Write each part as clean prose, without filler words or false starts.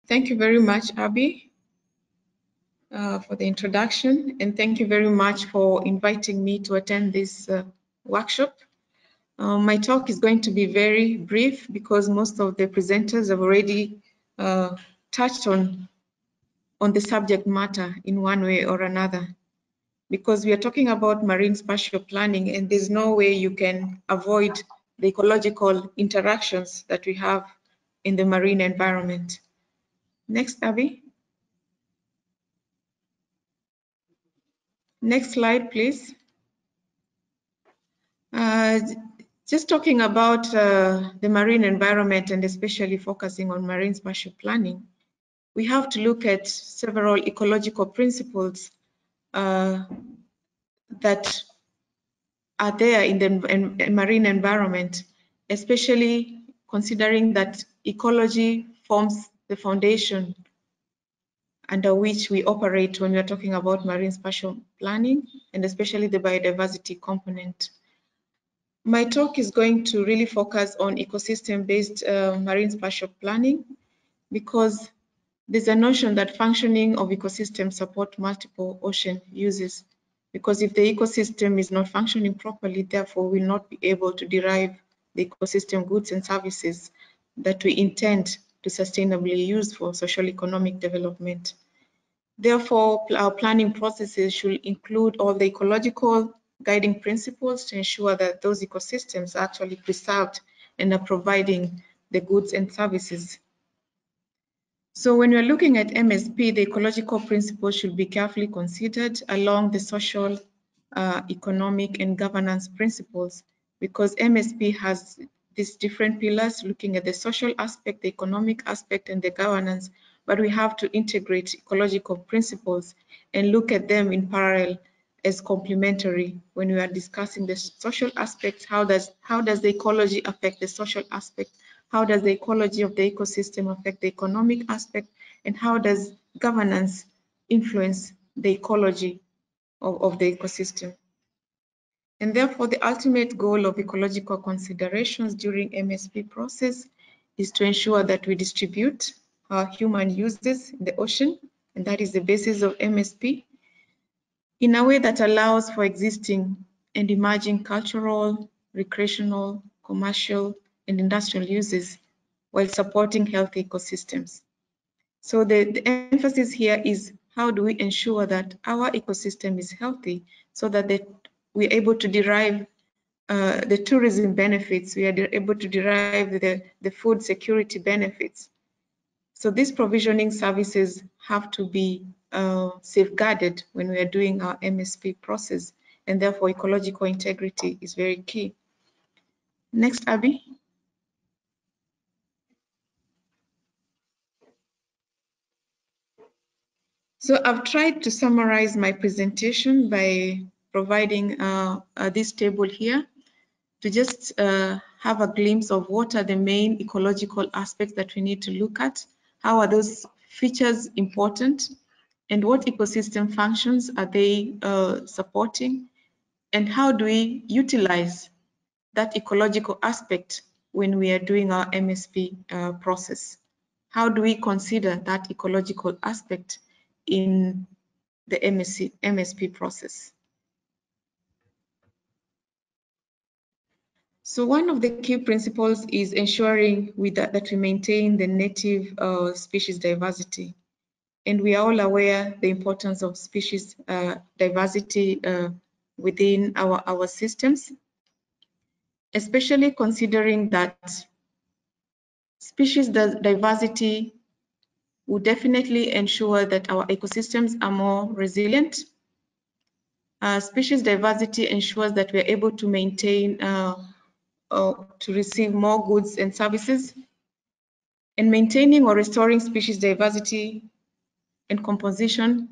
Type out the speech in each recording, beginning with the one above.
Thank you very much, Abby, for the introduction, and thank you very much for inviting me to attend this workshop. My talk is going to be very brief because most of the presenters have already touched on the subject matter in one way or another. Because we are talking about marine spatial planning, and there's no way you can avoid the ecological interactions that we have in the marine environment. Next, Abby. Next slide, please. Just talking about the marine environment and especially focusing on marine spatial planning, we have to look at several ecological principles that are there in the marine environment, especially considering that ecology forms the foundation under which we operate when we are talking about marine spatial planning, and especially the biodiversity component. My talk is going to really focus on ecosystem-based marine spatial planning because there's a notion that functioning of ecosystems support multiple ocean uses. Because if the ecosystem is not functioning properly, therefore we'll not be able to derive the ecosystem goods and services that we intend to sustainably use for social economic development. Therefore, our planning processes should include all the ecological guiding principles to ensure that those ecosystems are actually preserved and are providing the goods and services. So when we're looking at MSP, the ecological principles should be carefully considered along the social, economic, and governance principles, because MSP has these different pillars looking at the social aspect, the economic aspect, and the governance, but we have to integrate ecological principles and look at them in parallel as complementary when we are discussing the social aspects. How does the ecology affect the social aspect? How does the ecology of the ecosystem affect the economic aspect? And how does governance influence the ecology of the ecosystem? And therefore, the ultimate goal of ecological considerations during MSP process is to ensure that we distribute our human uses in the ocean, and that is the basis of MSP, in a way that allows for existing and emerging cultural, recreational, commercial, and industrial uses while supporting healthy ecosystems. So the emphasis here is how do we ensure that our ecosystem is healthy so that we're able to derive the tourism benefits, we are able to derive the food security benefits. So these provisioning services have to be safeguarded when we are doing our MSP process, and therefore ecological integrity is very key. Next, Abby. So I've tried to summarize my presentation by providing this table here to just have a glimpse of what are the main ecological aspects that we need to look at. How are those features important? And what ecosystem functions are they supporting? And how do we utilize that ecological aspect when we are doing our MSP process? How do we consider that ecological aspect in the MSP process? So one of the key principles is ensuring that we maintain the native species diversity. And we are all aware the importance of species diversity within our systems, especially considering that species diversity will definitely ensure that our ecosystems are more resilient. Species diversity ensures that we're able to maintain to receive more goods and services, and maintaining or restoring species diversity and composition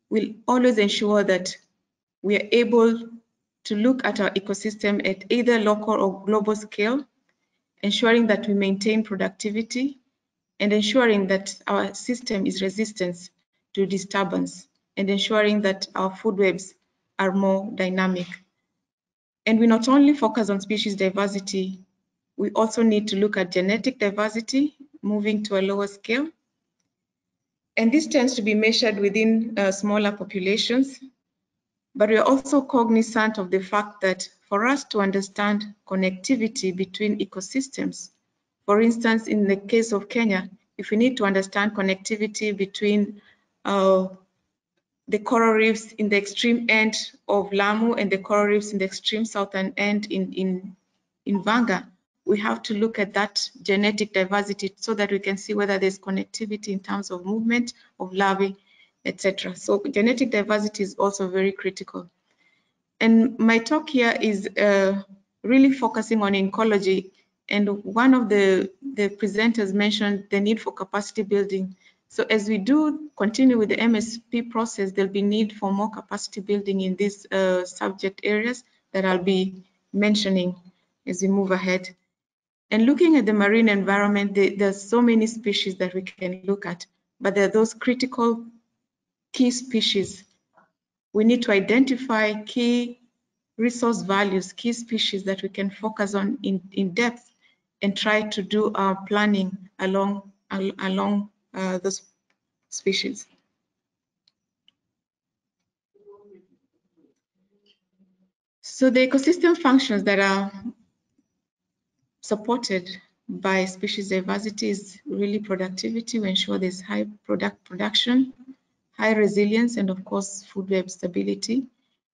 will always ensure that we are able to look at our ecosystem at either local or global scale, ensuring that we maintain productivity and ensuring that our system is resistant to disturbance, and ensuring that our food webs are more dynamic. And we not only focus on species diversity, we also need to look at genetic diversity, moving to a lower scale, And this tends to be measured within smaller populations. But we are also cognizant of the fact that for us to understand connectivity between ecosystems, for instance, in the case of Kenya, if we need to understand connectivity between the coral reefs in the extreme end of Lamu and the coral reefs in the extreme southern end in Vanga, we have to look at that genetic diversity so that we can see whether there's connectivity in terms of movement of larvae, etc. So genetic diversity is also very critical. And my talk here is really focusing on ecology. And one of the presenters mentioned the need for capacity building. So as we do continue with the MSP process, there'll be need for more capacity building in these subject areas that I'll be mentioning as we move ahead. And looking at the marine environment, there's so many species that we can look at, but there are those critical key species. We need to identify key resource values, key species that we can focus on in depth and try to do our planning along those species. So the ecosystem functions that are supported by species diversity is really productivity. We ensure there's high production, high resilience, and of course, food web stability.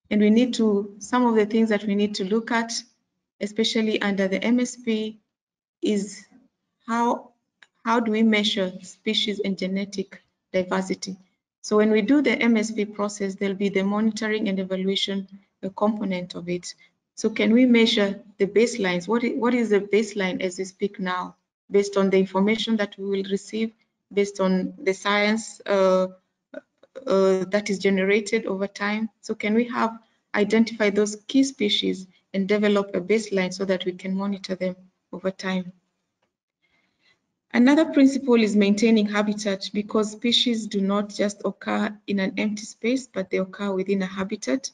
And we need to, some of the things that we need to look at, especially under the MSP, is how do we measure species and genetic diversity. So when we do the MSP process, there'll be the monitoring and evaluation component of it. So can we measure the baselines? What is the baseline as we speak now, based on the information that we will receive, based on the science that is generated over time? So can we have identify those key species and develop a baseline so that we can monitor them over time? Another principle is maintaining habitat, because species do not just occur in an empty space, but they occur within a habitat.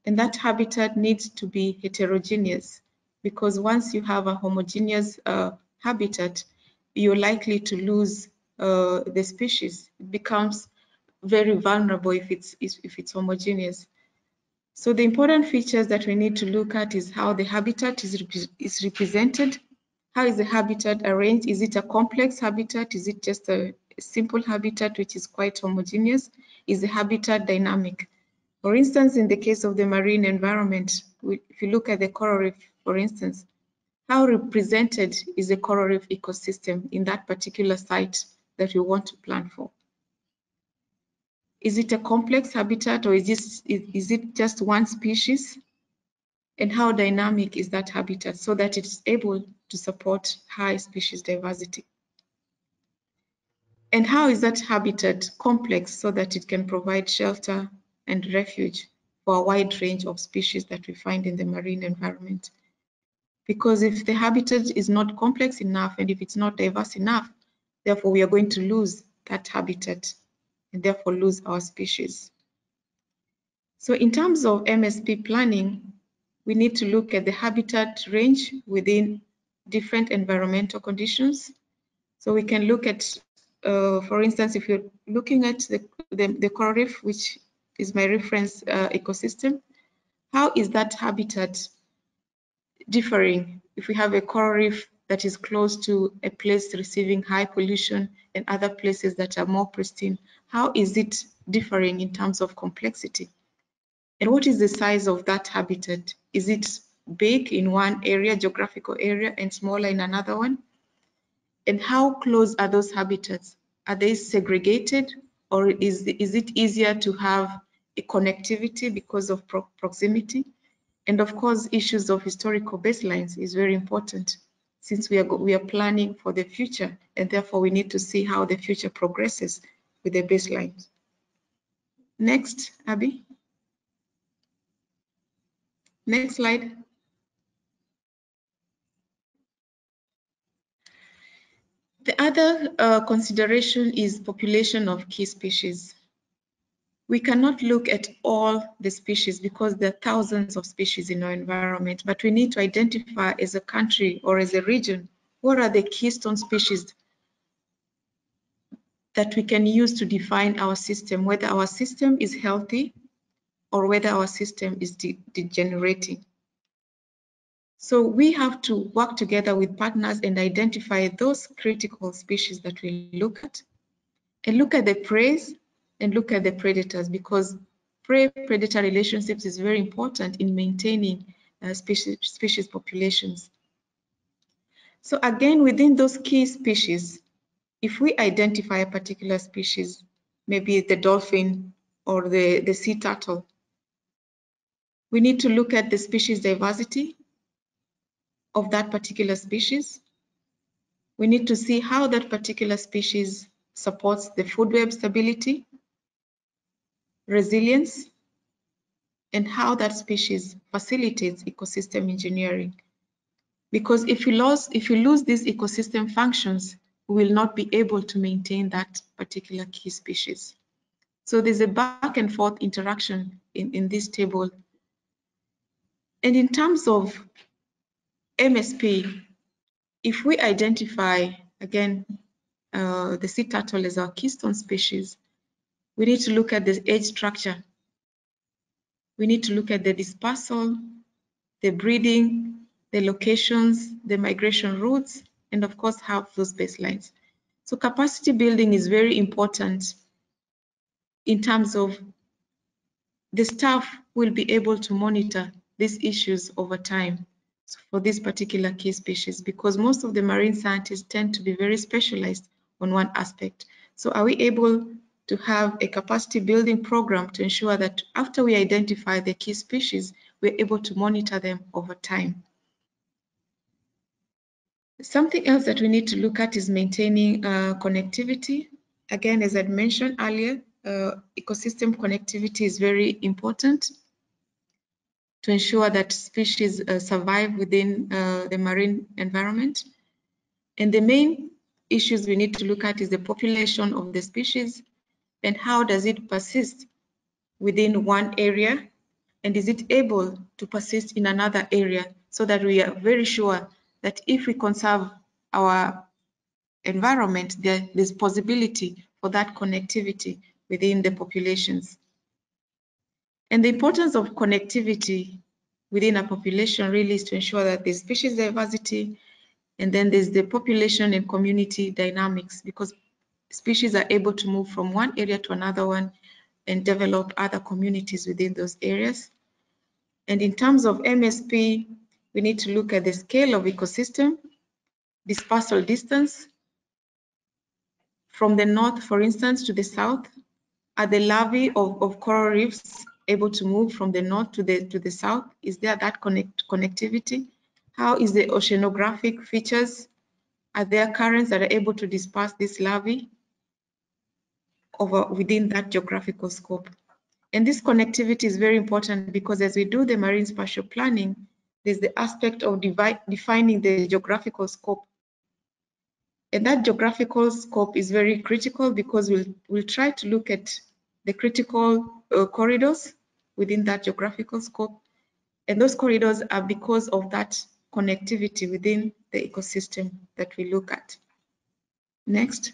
And that habitat needs to be heterogeneous, because once you have a homogeneous habitat, you're likely to lose the species. It becomes very vulnerable if it's homogeneous. So the important features that we need to look at is how the habitat is represented. How is the habitat arranged? Is it a complex habitat? Is it just a simple habitat which is quite homogeneous? Is the habitat dynamic? For instance, in the case of the marine environment, if you look at the coral reef, for instance, how represented is the coral reef ecosystem in that particular site that we want to plan for? Is it a complex habitat, or is it just one species? And how dynamic is that habitat so that it's able to support high species diversity? And how is that habitat complex so that it can provide shelter and refuge for a wide range of species that we find in the marine environment? Because if the habitat is not complex enough and if it's not diverse enough, therefore we are going to lose that habitat and therefore lose our species. So in terms of MSP planning, we need to look at the habitat range within different environmental conditions. So we can look at, for instance, if you're looking at the coral reef, which is my reference ecosystem, how is that habitat differing? If we have a coral reef that is close to a place receiving high pollution and other places that are more pristine, how is it differing in terms of complexity? And what is the size of that habitat? Is it big in one area, geographical area, and smaller in another one? And how close are those habitats? Are they segregated, or is it easier to have a connectivity because of proximity? And of course, issues of historical baselines is very important, since we are planning for the future, and therefore we need to see how the future progresses with the baselines. Next, Abby. Next slide. The other consideration is population of key species. We cannot look at all the species because there are thousands of species in our environment, but we need to identify as a country or as a region, what are the keystone species that we can use to define our system, whether our system is healthy or whether our system is degenerating. So we have to work together with partners and identify those critical species that we look at, and look at the prey and look at the predators, because prey-predator relationships is very important in maintaining species populations. So again, within those key species, if we identify a particular species, maybe the dolphin or the sea turtle, we need to look at the species diversity of that particular species. We need to see how that particular species supports the food web stability, resilience, and how that species facilitates ecosystem engineering. Because if you lose these ecosystem functions, we will not be able to maintain that particular key species. So there's a back and forth interaction in this table. And in terms of MSP, if we identify, again, the sea turtle as our keystone species, we need to look at the age structure. We need to look at the dispersal, the breeding, the locations, the migration routes, and of course have those baselines. So capacity building is very important in terms of the staff will be able to monitor these issues over time for this particular key species, because most of the marine scientists tend to be very specialized on one aspect. So are we able to have a capacity building program to ensure that after we identify the key species, we're able to monitor them over time? Something else that we need to look at is maintaining connectivity. Again, as I mentioned earlier, ecosystem connectivity is very important to ensure that species survive within the marine environment. And the main issues we need to look at is the population of the species and how does it persist within one area, and is it able to persist in another area, so that we are very sure that if we conserve our environment, there's possibility for that connectivity within the populations. And the importance of connectivity within a population really is to ensure that there's species diversity, and then there's the population and community dynamics, because species are able to move from one area to another one and develop other communities within those areas. And in terms of MSP, we need to look at the scale of ecosystem, dispersal distance, from the north, for instance, to the south. Are the larvae of coral reefs able to move from the north to the south? Is there that connectivity? How is the oceanographic features? Are there currents that are able to disperse these larvae within that geographical scope? And this connectivity is very important because as we do the marine spatial planning, there's the aspect of defining the geographical scope. And that geographical scope is very critical because we'll try to look at the critical corridors within that geographical scope. And those corridors are because of that connectivity within the ecosystem that we look at. Next.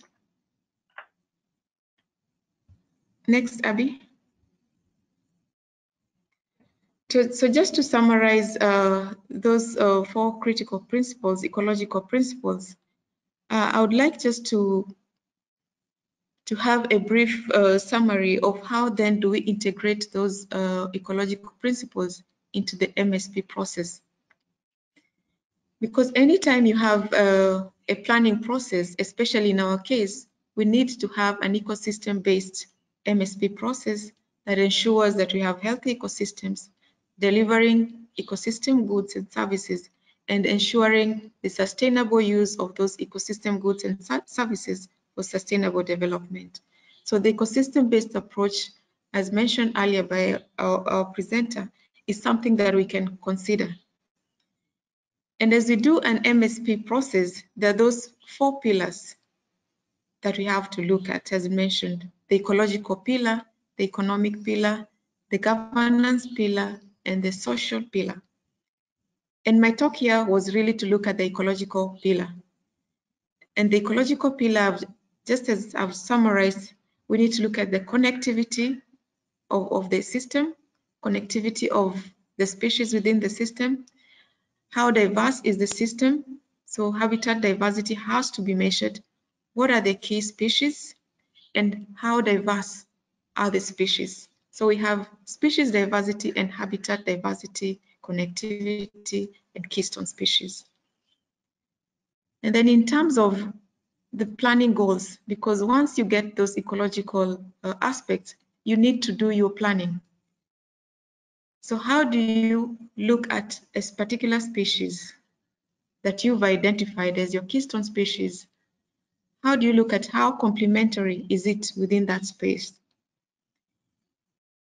Next, Abby. So just to summarize those 4 critical principles, ecological principles, I would like just to have a brief summary of how then do we integrate those ecological principles into the MSP process. Because anytime you have a planning process, especially in our case, we need to have an ecosystem-based MSP process that ensures that we have healthy ecosystems, delivering ecosystem goods and services, and ensuring the sustainable use of those ecosystem goods and services for sustainable development. So the ecosystem-based approach, as mentioned earlier by our presenter, is something that we can consider. And as we do an MSP process, there are those 4 pillars that we have to look at, as mentioned: the ecological pillar, the economic pillar, the governance pillar, and the social pillar. And my talk here was really to look at the ecological pillar. And the ecological pillar, I've just as I've summarized, we need to look at the connectivity of the system, connectivity of the species within the system, how diverse is the system, so habitat diversity has to be measured, what are the key species, and how diverse are the species. So we have species diversity and habitat diversity, connectivity, and keystone species. And then in terms of the planning goals, because once you get those ecological aspects, you need to do your planning. So how do you look at a particular species that you've identified as your keystone species? How do you look at how complementary is it within that space?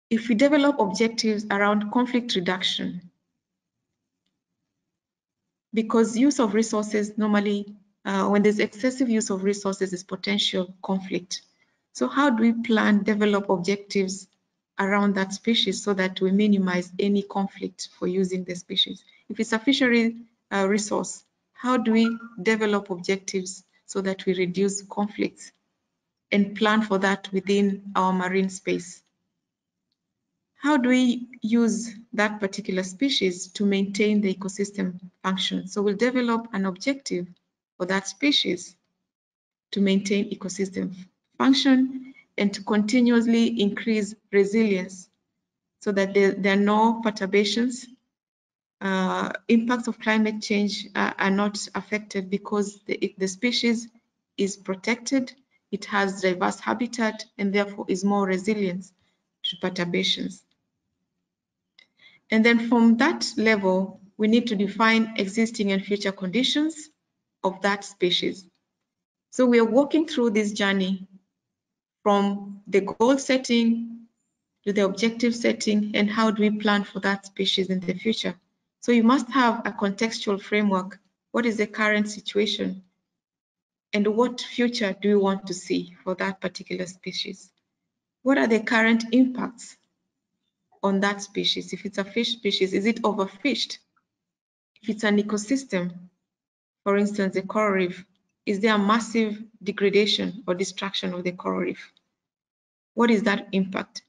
If we develop objectives around conflict reduction, because use of resources normally, when there's excessive use of resources, is potential conflict. So how do we plan, develop objectives around that species so that we minimize any conflict for using the species? If it's a fishery resource, how do we develop objectives so that we reduce conflicts and plan for that within our marine space? How do we use that particular species to maintain the ecosystem function? So we'll develop an objective for that species to maintain ecosystem function and to continuously increase resilience so that there are no perturbations. Impacts of climate change are not affected because the species is protected, it has diverse habitat, and therefore is more resilient to perturbations. And then from that level, we need to define existing and future conditions of that species. So we are walking through this journey from the goal setting to the objective setting and how do we plan for that species in the future. So you must have a contextual framework. What is the current situation? And what future do you want to see for that particular species? What are the current impacts on that species? If it's a fish species, is it overfished? If it's an ecosystem, for instance, a coral reef, is there a massive degradation or destruction of the coral reef? What is that impact?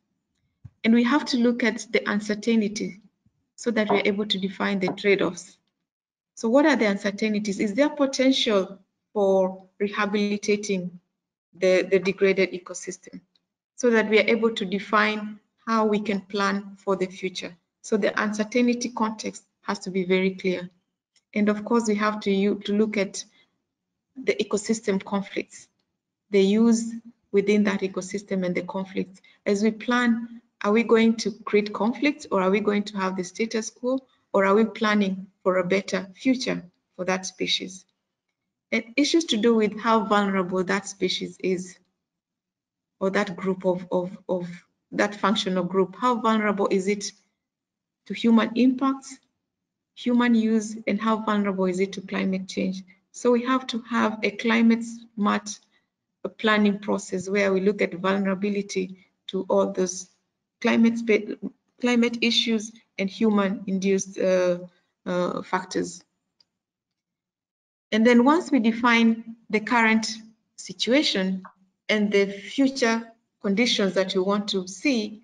And we have to look at the uncertainty so that we're able to define the trade-offs. So what are the uncertainties? Is there potential for rehabilitating the degraded ecosystem so that we are able to define how we can plan for the future? So the uncertainty context has to be very clear. And of course, we have to look at the ecosystem conflicts, the use within that ecosystem and the conflicts. As we plan, are we going to create conflicts or are we going to have the status quo or are we planning for a better future for that species? And issues to do with how vulnerable that species is or that group of that functional group, how vulnerable is it to human impacts, human use, and how vulnerable is it to climate change? So we have to have a climate smart planning process where we look at vulnerability to all those climate issues and human-induced factors. And then once we define the current situation and the future conditions that we want to see,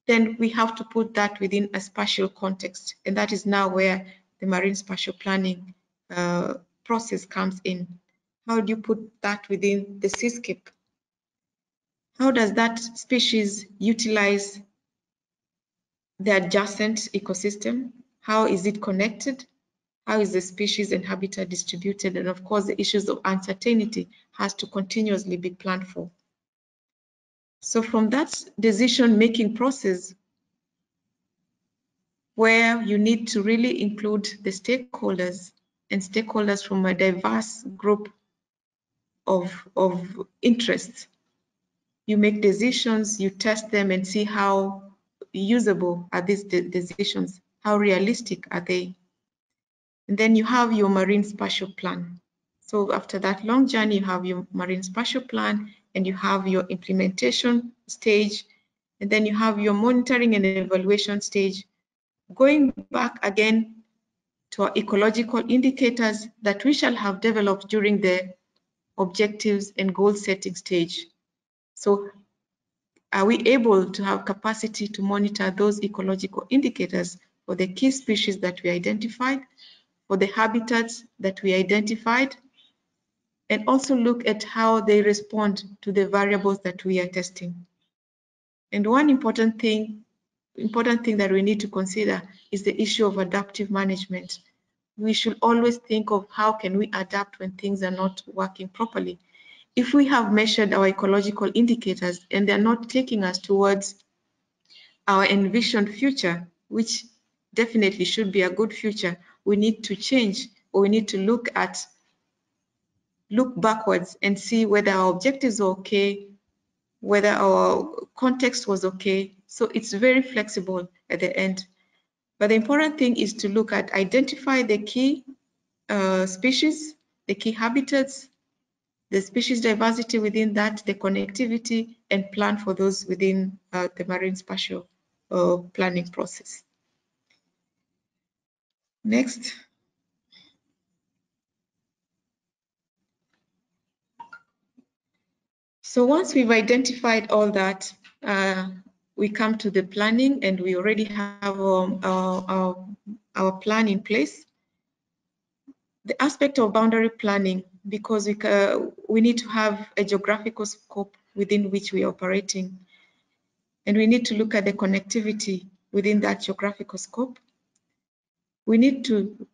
then we have to put that within a spatial context. And that is now where the marine spatial planning process comes in. How do you put that within the seascape? How does that species utilize the adjacent ecosystem? How is it connected? How is the species and habitat distributed? And of course, the issues of uncertainty has to continuously be planned for. So from that decision-making process, where you need to really include the stakeholders and stakeholders from a diverse group of interests, you make decisions, you test them and see how usable are these decisions, how realistic are they. And then you have your marine spatial plan. So after that long journey, you have your marine spatial plan and you have your implementation stage, and then you have your monitoring and evaluation stage, going back again to our ecological indicators that we shall have developed during the objectives, and goal setting stage. So are we able to have capacity to monitor those ecological indicators for the key species that we identified, for the habitats that we identified, and also look at how they respond to the variables that we are testing? And one important thing that we need to consider is the issue of adaptive management. We should always think of how can we adapt when things are not working properly. If we have measured our ecological indicators and they're not taking us towards our envisioned future, which definitely should be a good future, we need to change, or we need to look backwards and see whether our objectives are okay, whether our context was okay. So it's very flexible at the end. But the important thing is to look at, identify the key species, the key habitats, the species diversity within that, the connectivity, and plan for those within the marine spatial planning process. Next. So once we've identified all that, we come to the planning, and we already have our plan in place. The aspect of boundary planning, because we need to have a geographical scope within which we are operating, and we need to look at the connectivity within that geographical scope. We need to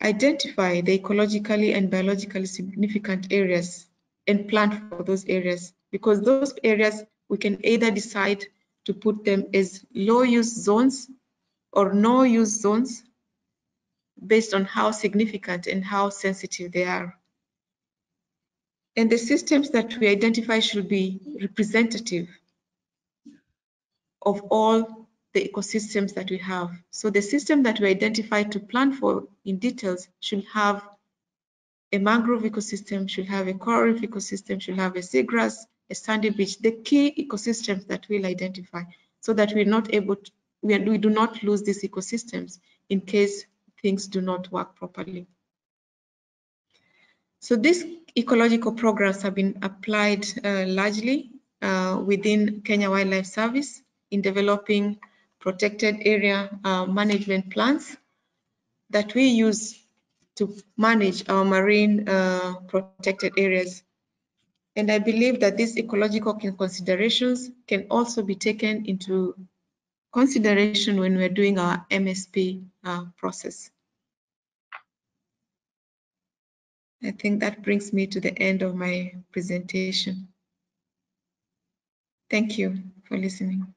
identify the ecologically and biologically significant areas and plan for those areas, because those areas we can either decide to put them as low use zones or no use zones based on how significant and how sensitive they are. And the systems that we identify should be representative of all the ecosystems that we have. So the system that we identify to plan for in details should have a mangrove ecosystem, should have a coral reef ecosystem, should have a seagrass, a sandy beach, the key ecosystems that we'll identify, so that we're not able to, we do not lose these ecosystems in case things do not work properly. So these ecological programs have been applied largely within Kenya Wildlife Service in developing protected area management plans that we use to manage our marine protected areas. And I believe that these ecological considerations can also be taken into consideration when we're doing our MSP process. I think that brings me to the end of my presentation. Thank you for listening.